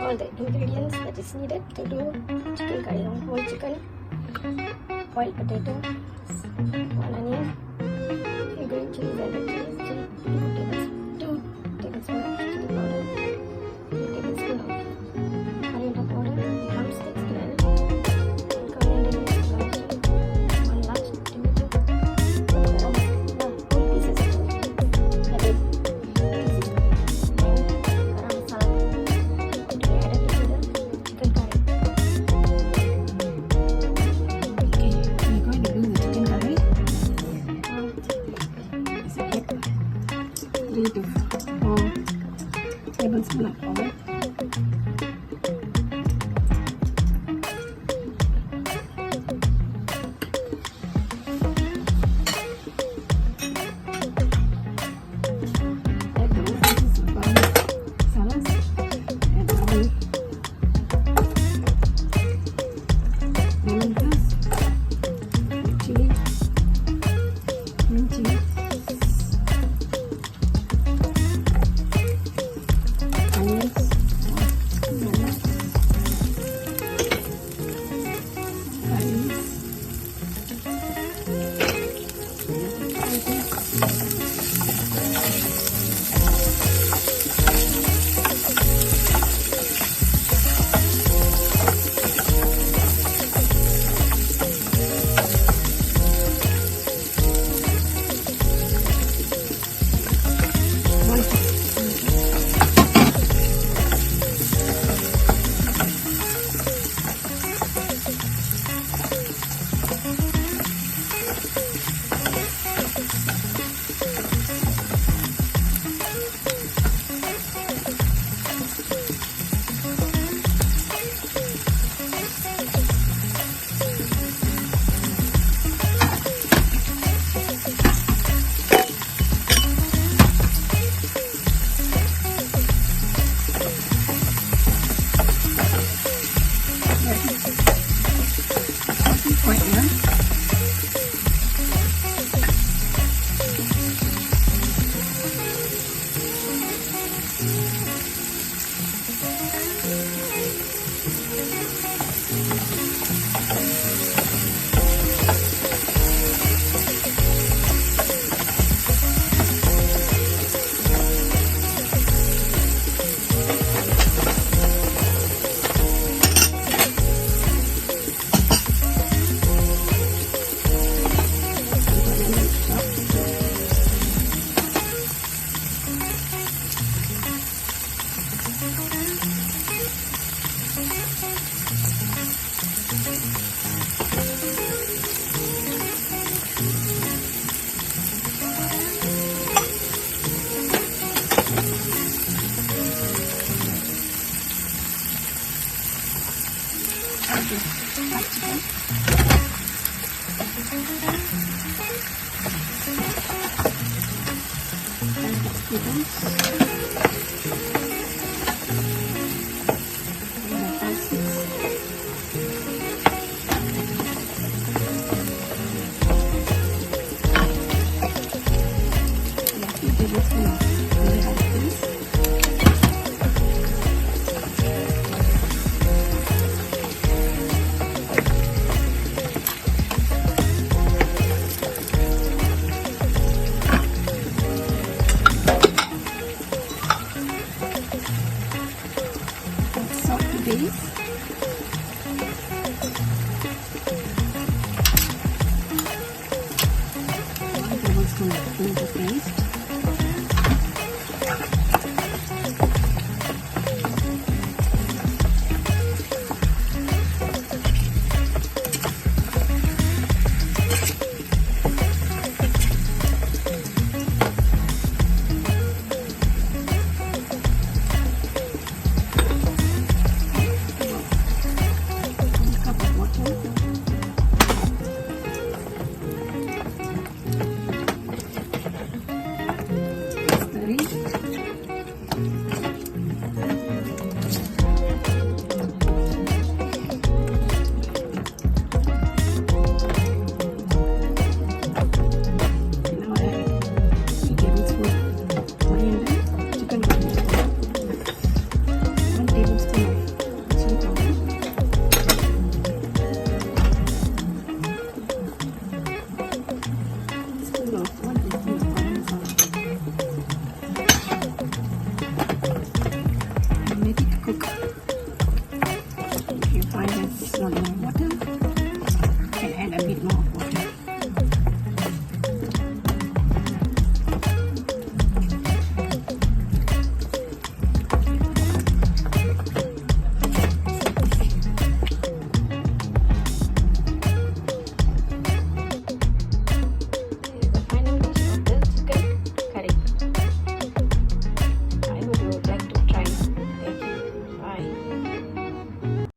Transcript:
all the ingredients that is needed to do chicken curry. Whole chicken, boiled potato, 1 onion, few green chilies and red chilies, 2 tablespoons of chili powder, 3 tablespoons of corrainder powder, drumsticks blend, and corrainder mixed largely, 1 large tomato, whole pieces of added, and garam masala to be added into the chicken curry. Okay, we're going to do the chicken curry. 3 to 4 tablespoons of oil. Add the pieces of masala, add oil, lemongrass, chilli, green chilli, onions, garlic, quite well. Base.